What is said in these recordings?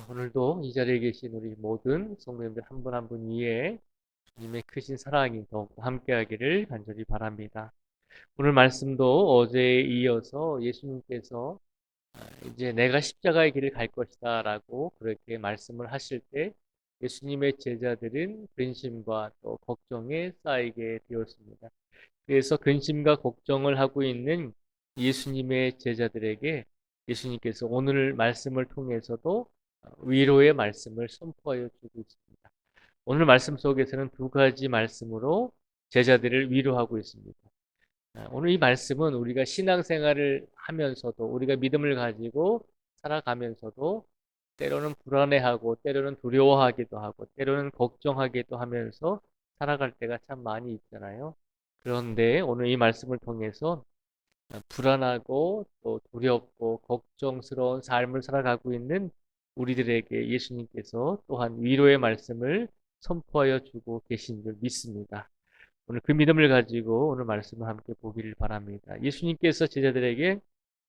오늘도 이 자리에 계신 우리 모든 성도님들 한 분 한 분 위에 주님의 크신 사랑이 더욱 함께하기를 간절히 바랍니다. 오늘 말씀도 어제에 이어서 예수님께서 이제 내가 십자가의 길을 갈 것이다 라고 그렇게 말씀을 하실 때 예수님의 제자들은 근심과 또 걱정에 쌓이게 되었습니다. 그래서 근심과 걱정을 하고 있는 예수님의 제자들에게 예수님께서 오늘 말씀을 통해서도 위로의 말씀을 선포하여 주고 있습니다. 오늘 말씀 속에서는 두 가지 말씀으로 제자들을 위로하고 있습니다. 오늘 이 말씀은 우리가 신앙생활을 하면서도 우리가 믿음을 가지고 살아가면서도 때로는 불안해하고 때로는 두려워하기도 하고 때로는 걱정하기도 하면서 살아갈 때가 참 많이 있잖아요. 그런데 오늘 이 말씀을 통해서 불안하고 또 두렵고 걱정스러운 삶을 살아가고 있는 우리들에게 예수님께서 또한 위로의 말씀을 선포하여 주고 계신 줄 믿습니다. 오늘 그 믿음을 가지고 오늘 말씀을 함께 보기를 바랍니다. 예수님께서 제자들에게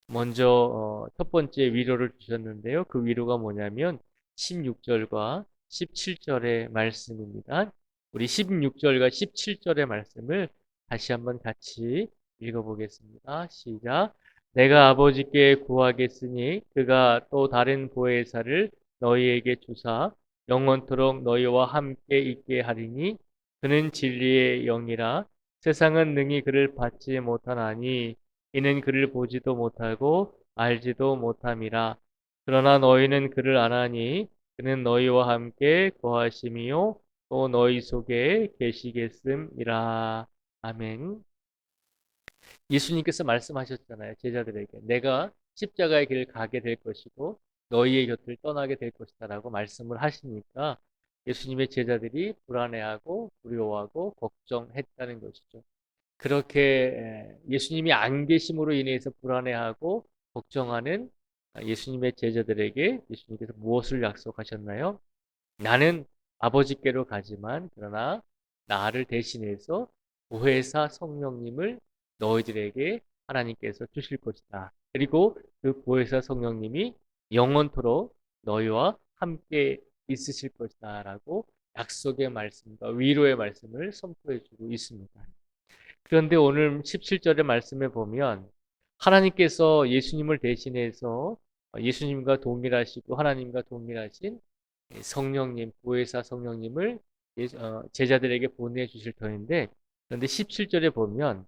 먼저 첫 번째 위로를 주셨는데요. 그 위로가 뭐냐면 16절과 17절의 말씀입니다. 우리 16절과 17절의 말씀을 다시 한번 같이 읽어보겠습니다. 시작. 내가 아버지께 구하겠으니 그가 또 다른 보혜사를 너희에게 주사 영원토록 너희와 함께 있게 하리니 그는 진리의 영이라 세상은 능히 그를 받지 못하나니 이는 그를 보지도 못하고 알지도 못함이라. 그러나 너희는 그를 아나니 그는 너희와 함께 거하심이요 또 너희 속에 계시겠음이라. 아멘. 예수님께서 말씀하셨잖아요. 제자들에게 내가 십자가의 길을 가게 될 것이고 너희의 곁을 떠나게 될 것이다라고 말씀을 하시니까 예수님의 제자들이 불안해하고 두려워하고 걱정했다는 것이죠. 그렇게 예수님이 안 계심으로 인해서 불안해하고 걱정하는 예수님의 제자들에게 예수님께서 무엇을 약속하셨나요? 나는 아버지께로 가지만 그러나 나를 대신해서 보혜사 성령님을 너희들에게 하나님께서 주실 것이다. 그리고 그 보혜사 성령님이 영원토록 너희와 함께 있으실 것이다 라고 약속의 말씀과 위로의 말씀을 선포해 주고 있습니다. 그런데 오늘 17절의 말씀에 보면 하나님께서 예수님을 대신해서 예수님과 동일하시고 하나님과 동일하신 성령님, 보혜사 성령님을 제자들에게 보내주실 터인데 그런데 17절에 보면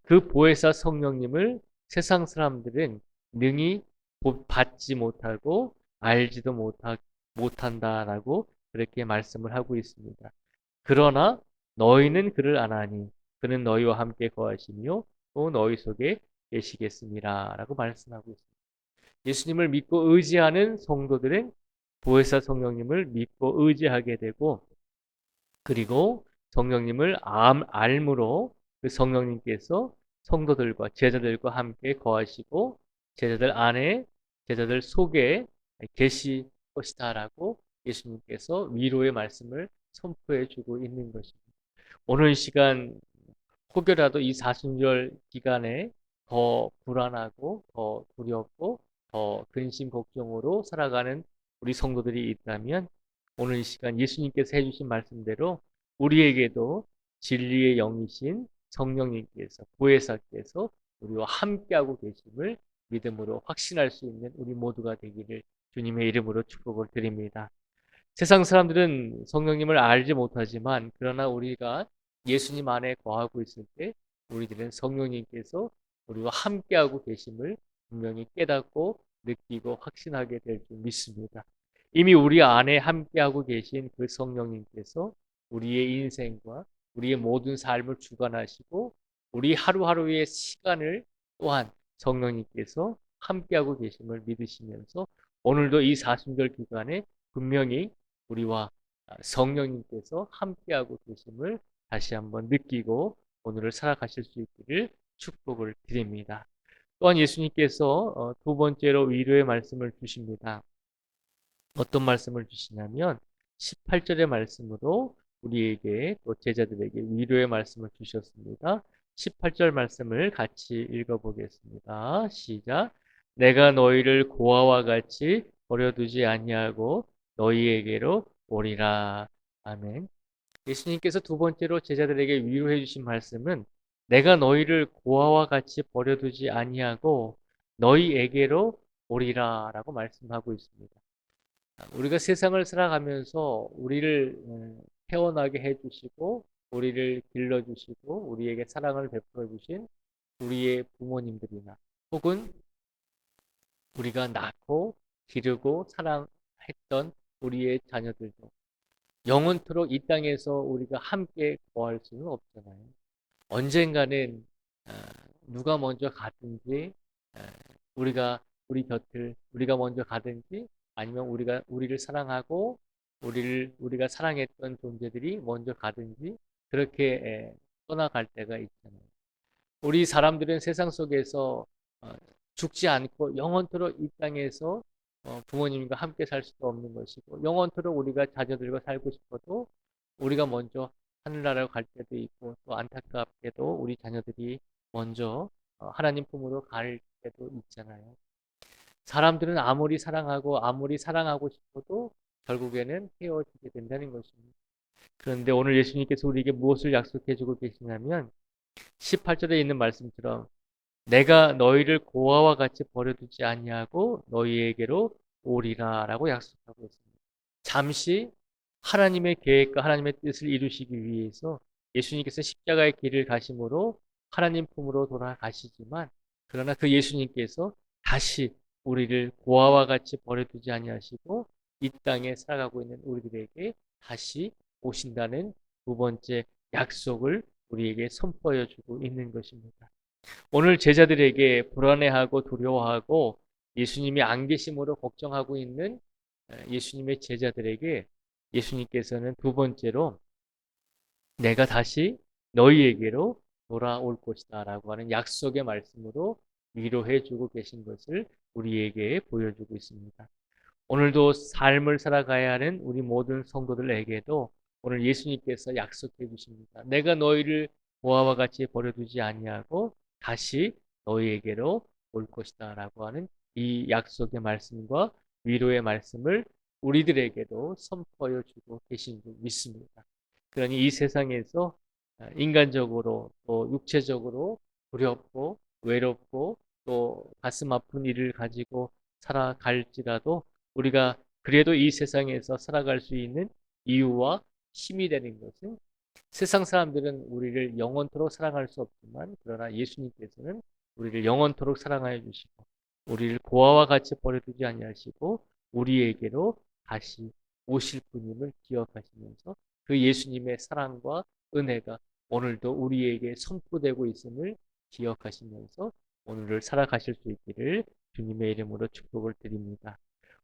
그 보혜사 성령님을 세상 사람들은 능히 받지 못하고 알지도 못한다라고 그렇게 말씀을 하고 있습니다. 그러나 너희는 그를 아나니 그는 너희와 함께 거하시며 또 너희 속에 계시겠습니다. 라고 말씀하고 있습니다. 예수님을 믿고 의지하는 성도들은 보혜사 성령님을 믿고 의지하게 되고 그리고 성령님을 알므로 그 성령님께서 성도들과 제자들과 함께 거하시고 제자들 안에 제자들 속에 계실 것이다라고 예수님께서 위로의 말씀을 선포해 주고 있는 것입니다. 오늘 시간 혹여라도 이 사순절 기간에 더 불안하고 더 두렵고 더 근심 걱정으로 살아가는 우리 성도들이 있다면 오늘 이 시간 예수님께서 해주신 말씀대로 우리에게도 진리의 영이신 성령님께서 보혜사께서 우리와 함께하고 계심을 믿음으로 확신할 수 있는 우리 모두가 되기를 주님의 이름으로 축복을 드립니다. 세상 사람들은 성령님을 알지 못하지만 그러나 우리가 예수님 안에 거하고 있을 때 우리들은 성령님께서 우리와 함께하고 계심을 분명히 깨닫고 느끼고 확신하게 될 줄 믿습니다. 이미 우리 안에 함께하고 계신 그 성령님께서 우리의 인생과 우리의 모든 삶을 주관하시고 우리 하루하루의 시간을 또한 성령님께서 함께하고 계심을 믿으시면서 오늘도 이 사순절 기간에 분명히 우리와 성령님께서 함께하고 계심을 다시 한번 느끼고 오늘을 살아가실 수 있기를 축복을 드립니다. 또한 예수님께서 두 번째로 위로의 말씀을 주십니다. 어떤 말씀을 주시냐면 18절의 말씀으로 우리에게 또 제자들에게 위로의 말씀을 주셨습니다. 18절 말씀을 같이 읽어보겠습니다. 시작. 내가 너희를 고아와 같이 버려두지 아니하고 너희에게로 오리라. 아멘. 예수님께서 두 번째로 제자들에게 위로해 주신 말씀은 내가 너희를 고아와 같이 버려두지 아니하고 너희에게로 오리라라고 말씀하고 있습니다. 우리가 세상을 살아가면서 우리를 태어나게 해주시고 우리를 길러주시고 우리에게 사랑을 베풀어 주신 우리의 부모님들이나 혹은 우리가 낳고 기르고 사랑했던 우리의 자녀들도 영원토록 이 땅에서 우리가 함께 거할 수는 없잖아요. 언젠가는 어, 누가 먼저 가든지 어, 우리 곁을 우리가 먼저 가든지 아니면 우리를 사랑하고 우리가 사랑했던 존재들이 먼저 가든지 그렇게 떠나갈 때가 있잖아요. 우리 사람들은 세상 속에서 어, 죽지 않고 영원토록 이 땅에서 부모님과 함께 살 수도 없는 것이고 영원토록 우리가 자녀들과 살고 싶어도 우리가 먼저 하늘나라로 갈 때도 있고 또 안타깝게도 우리 자녀들이 먼저 하나님 품으로 갈 때도 있잖아요. 사람들은 아무리 사랑하고 싶어도 결국에는 헤어지게 된다는 것입니다. 그런데 오늘 예수님께서 우리에게 무엇을 약속해 주고 계시냐면 18절에 있는 말씀처럼 내가 너희를 고아와 같이 버려두지 아니하고 너희에게로 오리라라고 약속하고 있습니다. 잠시 하나님의 계획과 하나님의 뜻을 이루시기 위해서 예수님께서 십자가의 길을 가심으로 하나님 품으로 돌아가시지만 그러나 그 예수님께서 다시 우리를 고아와 같이 버려두지 아니하시고 이 땅에 살아가고 있는 우리들에게 다시 오신다는 두 번째 약속을 우리에게 선포해 주고 있는 것입니다. 오늘 제자들에게 불안해하고 두려워하고 예수님이 안 계심으로 걱정하고 있는 예수님의 제자들에게 예수님께서는 두 번째로 내가 다시 너희에게로 돌아올 것이다 라고 하는 약속의 말씀으로 위로해 주고 계신 것을 우리에게 보여주고 있습니다. 오늘도 삶을 살아가야 하는 우리 모든 성도들에게도 오늘 예수님께서 약속해 주십니다. 내가 너희를 고아와 같이 버려두지 아니하고 다시 너희에게로 올 것이다 라고 하는 이 약속의 말씀과 위로의 말씀을 우리들에게도 선포해 주고 계신 줄 믿습니다. 그러니 이 세상에서 인간적으로 또 육체적으로 두렵고 외롭고 또 가슴 아픈 일을 가지고 살아갈지라도 우리가 그래도 이 세상에서 살아갈 수 있는 이유와 힘이 되는 것은 세상 사람들은 우리를 영원토록 사랑할 수 없지만 그러나 예수님께서는 우리를 영원토록 사랑하여 주시고 우리를 고아와 같이 버려두지 아니하시고 우리에게로 다시 오실 분임을 기억하시면서 그 예수님의 사랑과 은혜가 오늘도 우리에게 선포되고 있음을 기억하시면서 오늘을 살아가실 수 있기를 주님의 이름으로 축복을 드립니다.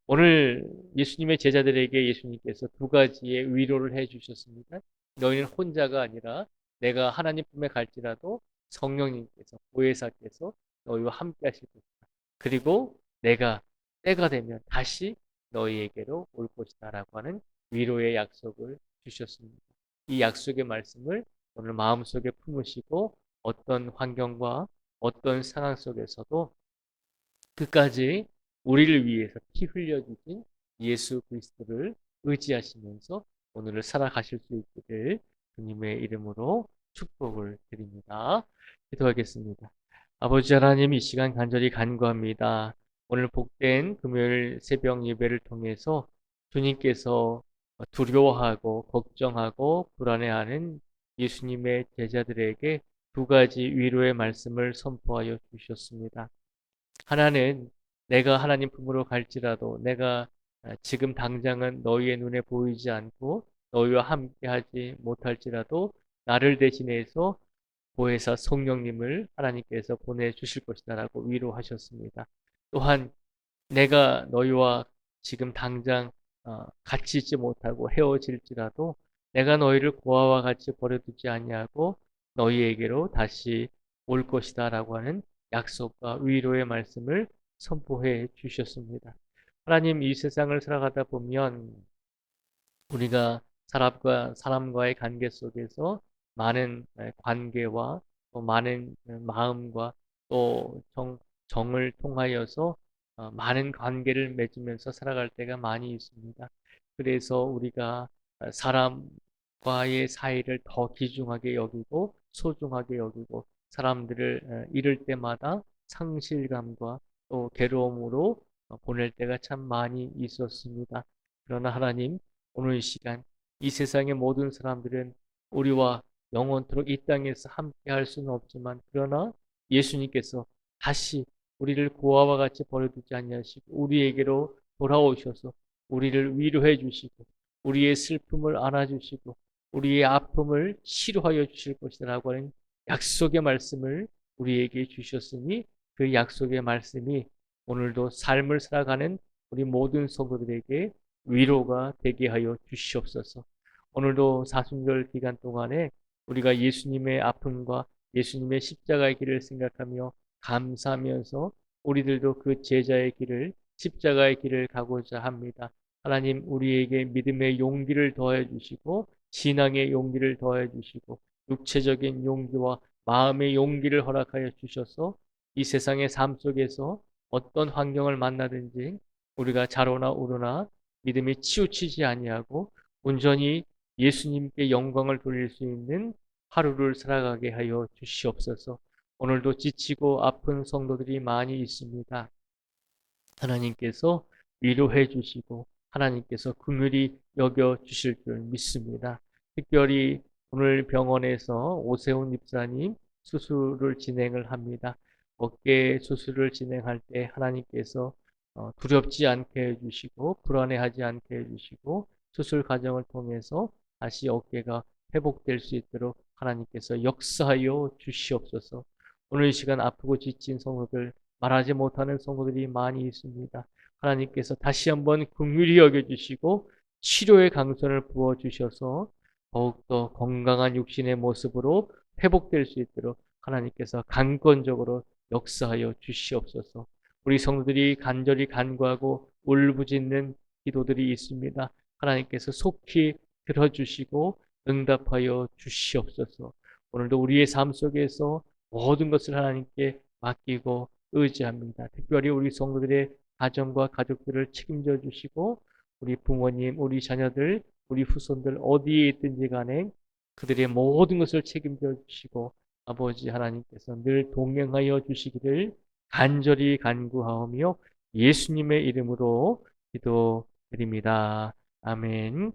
오늘 예수님의 제자들에게 예수님께서 두 가지의 위로를 해 주셨습니다. 너희는 혼자가 아니라 내가 하나님 품에 갈지라도 성령님께서 보혜사께서 너희와 함께 하실 것이다. 그리고 내가 때가 되면 다시 너희에게로 올 것이다 라고 하는 위로의 약속을 주셨습니다. 이 약속의 말씀을 오늘 마음속에 품으시고 어떤 환경과 어떤 상황 속에서도 끝까지 우리를 위해서 피 흘려주신 예수 그리스도를 의지하시면서 오늘을 살아가실 수 있기를 주님의 이름으로 축복을 드립니다. 기도하겠습니다. 아버지 하나님 이 시간 간절히 간구합니다. 오늘 복된 금요일 새벽 예배를 통해서 주님께서 두려워하고 걱정하고 불안해하는 예수님의 제자들에게 두 가지 위로의 말씀을 선포하여 주셨습니다. 하나는 내가 하나님 품으로 갈지라도 내가 지금 당장은 너희의 눈에 보이지 않고 너희와 함께하지 못할지라도 나를 대신해서 보혜사 성령님을 하나님께서 보내주실 것이다라고 위로하셨습니다. 또한 내가 너희와 지금 당장 같이 있지 못하고 헤어질지라도 내가 너희를 고아와 같이 버려두지 아니하고 너희에게로 다시 올 것이다라고 하는 약속과 위로의 말씀을 선포해 주셨습니다. 하나님 이 세상을 살아가다 보면 우리가 사람과의 관계 속에서 많은 관계와 또 많은 마음과 또 정을 통하여서 많은 관계를 맺으면서 살아갈 때가 많이 있습니다. 그래서 우리가 사람과의 사이를 더 귀중하게 여기고 소중하게 여기고 사람들을 잃을 때마다 상실감과 또 괴로움으로 보낼 때가 참 많이 있었습니다. 그러나 하나님, 오늘 이 시간 이 세상의 모든 사람들은 우리와 영원토록 이 땅에서 함께 할 수는 없지만 그러나 예수님께서 다시 우리를 고아와 같이 버려두지 아니하시고 우리에게로 돌아오셔서 우리를 위로해 주시고 우리의 슬픔을 안아주시고 우리의 아픔을 치료하여 주실 것이라고 하는 약속의 말씀을 우리에게 주셨으니 그 약속의 말씀이 오늘도 삶을 살아가는 우리 모든 성도들에게 위로가 되게 하여 주시옵소서. 오늘도 사순절 기간 동안에 우리가 예수님의 아픔과 예수님의 십자가의 길을 생각하며 감사하면서 우리들도 그 제자의 길을 십자가의 길을 가고자 합니다. 하나님 우리에게 믿음의 용기를 더해 주시고 신앙의 용기를 더해 주시고 육체적인 용기와 마음의 용기를 허락하여 주셔서 이 세상의 삶 속에서 어떤 환경을 만나든지 우리가 좌로나 우로나 믿음이 치우치지 아니하고 온전히 예수님께 영광을 돌릴 수 있는 하루를 살아가게 하여 주시옵소서. 오늘도 지치고 아픈 성도들이 많이 있습니다. 하나님께서 위로해 주시고 하나님께서 긍휼히 여겨 주실 줄 믿습니다. 특별히 오늘 병원에서 오세훈 집사님 수술을 진행을 합니다. 어깨 수술을 진행할 때 하나님께서 두렵지 않게 해주시고 불안해하지 않게 해주시고 수술 과정을 통해서 다시 어깨가 회복될 수 있도록 하나님께서 역사하여 주시옵소서. 오늘 이 시간 아프고 지친 성도들 말하지 못하는 성도들이 많이 있습니다. 하나님께서 다시 한번 긍휼히 여겨주시고 치료의 강선을 부어주셔서 더욱더 건강한 육신의 모습으로 회복될 수 있도록 하나님께서 강권적으로 역사하여 주시옵소서. 우리 성도들이 간절히 간구하고 울부짖는 기도들이 있습니다. 하나님께서 속히 들어주시고 응답하여 주시옵소서. 오늘도 우리의 삶 속에서 모든 것을 하나님께 맡기고 의지합니다. 특별히 우리 성도들의 가정과 가족들을 책임져 주시고 우리 부모님, 우리 자녀들, 우리 후손들 어디에 있든지 간에 그들의 모든 것을 책임져 주시고 아버지 하나님께서 늘 동행하여 주시기를 간절히 간구하오며 예수님의 이름으로 기도드립니다. 아멘.